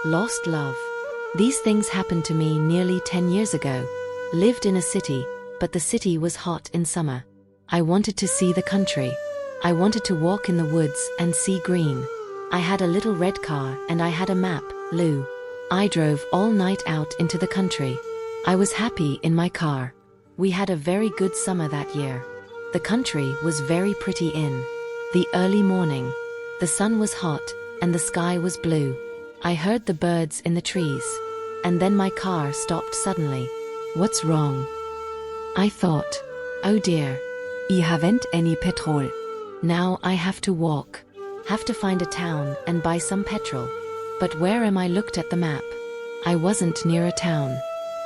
Lost love. These things happened to me nearly 10 years ago. Lived in a city, but the city was hot in summer. I wanted to see the country. I wanted to walk in the woods and see green. I had a little red car and I had a map, Lou. I drove all night out into the country. I was happy in my car. We had a very good summer that year. The country was very pretty in the early morning. The sun was hot and the sky was blue. I heard the birds in the trees. And then my car stopped suddenly. What's wrong? I thought, oh dear, I haven't any petrol. now I have to walk. Have to find a town and buy some petrol. But where am I? Looked at the map. I wasn't near a town.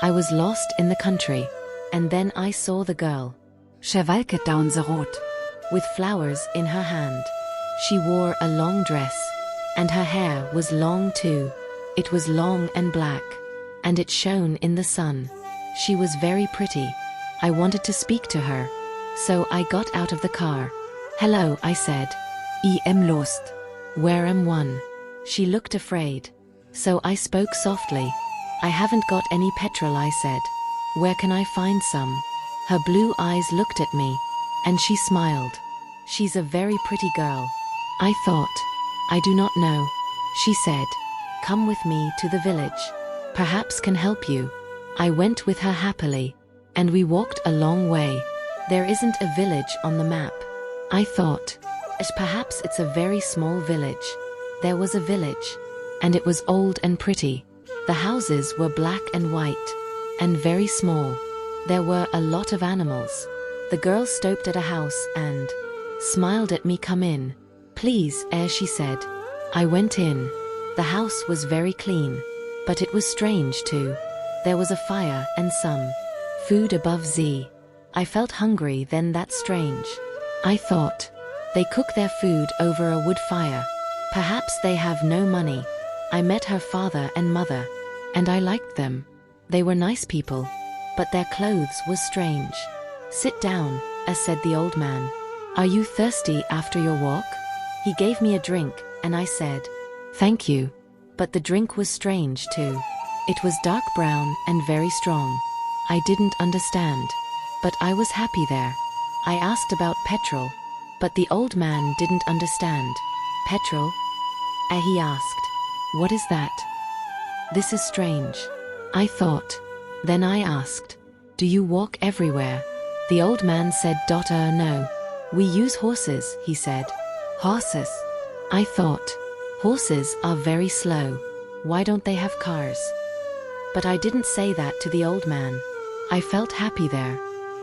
I was lost in the country. And then I saw the girl. She walked down the road. With flowers in her hand. She wore a long dress. And her hair was long too. It was long and black. And it shone in the sun. She was very pretty. I wanted to speak to her. So I got out of the car. Hello, I said. I am lost. Where am one? She looked afraid. So I spoke softly. I haven't got any petrol, I said. Where can I find some? Her blue eyes looked at me. And she smiled. She's a very pretty girl. I thought. I do not know. She said. Come with me to the village. Perhaps can help you. I went with her happily. And we walked a long way. There isn't a village on the map. I thought. Perhaps it's a very small village. There was a village. And it was old and pretty. The houses were black and white. And very small. There were a lot of animals. The girl stopped at a house and smiled at me. Come in. Please, she said. I went in. The house was very clean. But it was strange too. There was a fire and some food above Z. I felt hungry then. That's strange. I thought. They cook their food over a wood fire. Perhaps they have no money. I met her father and mother. And I liked them. They were nice people. But their clothes was strange. Sit down, said the old man. Are you thirsty after your walk? He gave me a drink, and I said, thank you. But the drink was strange too. It was dark brown and very strong. I didn't understand. But I was happy there. I asked about petrol. But the old man didn't understand. Petrol? He asked. What is that? This is strange. I thought. Then I asked. Do you walk everywhere? The old man said, no. We use horses, he said. Horses? I thought. Horses are very slow. Why don't they have cars? But I didn't say that to the old man. I felt happy there.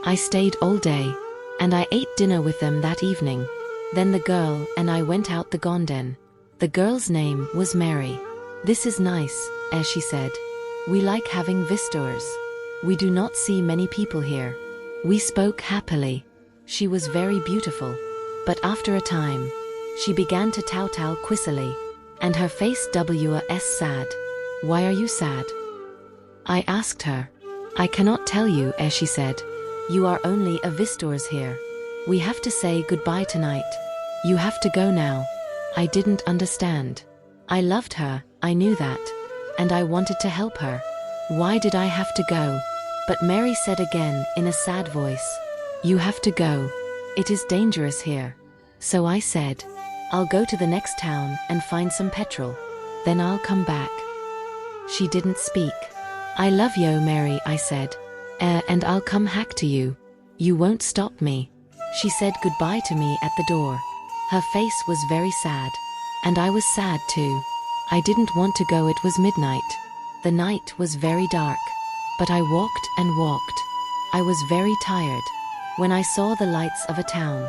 I stayed all day. And I ate dinner with them that evening. Then the girl and I went out the garden. The girl's name was Mary. This is nice, she said. We like having visitors. We do not see many people here. We spoke happily. She was very beautiful. But after a time, she began to towtow quissily. And her face was sad. Why are you sad? I asked her. I cannot tell you, she said. You are only a visitors here. We have to say goodbye tonight. You have to go now. I didn't understand. I loved her, I knew that. And I wanted to help her. Why did I have to go? But Mary said again in a sad voice. You have to go. It is dangerous here. So I said. I'll go to the next town and find some petrol. Then I'll come back. She didn't speak. I love you, Mary, I said. And I'll come back to you. You won't stop me. She said goodbye to me at the door. Her face was very sad. And I was sad too. I didn't want to go. It was midnight. The night was very dark. But I walked and walked. I was very tired. When I saw the lights of a town,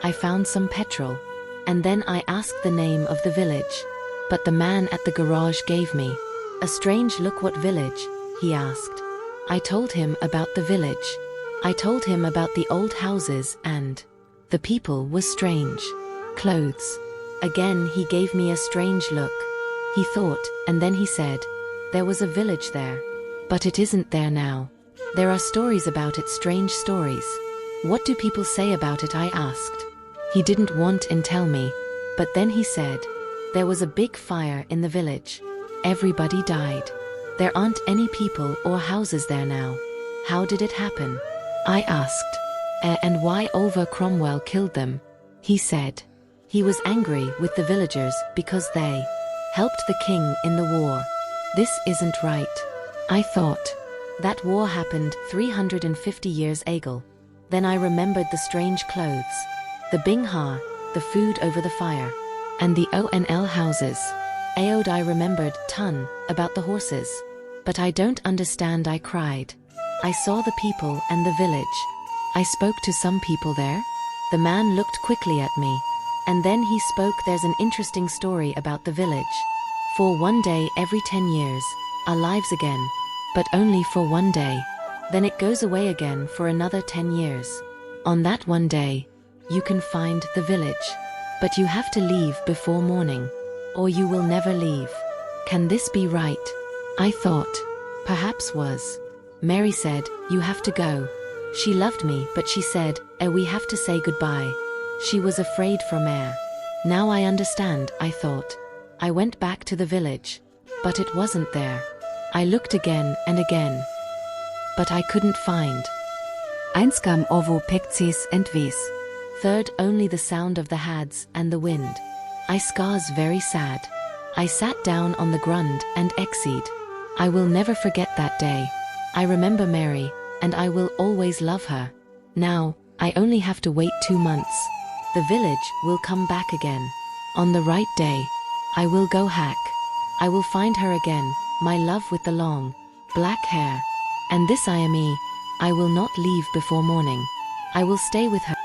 I found some petrol. And then I asked the name of the village. But the man at the garage gave me a strange look. What village? He asked. I told him about the village. I told him about the old houses and the people was strange. Clothes. Again he gave me a strange look. He thought, and then he said, there was a village there. But it isn't there now. There are stories about it, strange stories. What do people say about it? I asked. He didn't want to tell me. But then he said, there was a big fire in the village. Everybody died. There aren't any people or houses there now. How did it happen? I asked. And why Oliver Cromwell killed them? He said. He was angry with the villagers because they helped the king in the war. This isn't right. I thought. That war happened 350 years ago. Then I remembered the strange clothes, the bingha, the food over the fire, and the ONL houses. Aod I remembered ton about the horses. But I don't understand, I cried. I saw the people and the village. I spoke to some people there. The man looked quickly at me. And then he spoke. There's an interesting story about the village. For one day every 10 years, our lives again. But only for one day. Then it goes away again for another 10 years. On that one day, you can find the village. But you have to leave before morning. Or you will never leave. Can this be right? I thought. Perhaps was. Mary said, you have to go. She loved me, but she said, we have to say goodbye. She was afraid for Mare. Now I understand, I thought. I went back to the village. But it wasn't there. I looked again and again. But I couldn't find. Einskam ovo pekces and ves. Third, only the sound of the hads and the wind. I scars very sad. I sat down on the grund and exied. I will never forget that day. I remember Mary, and I will always love her. Now, I only have to wait 2 months. The village will come back again. On the right day, I will go hack. I will find her again, my love with the long, black hair. And this I am I will not leave before morning. I will stay with her.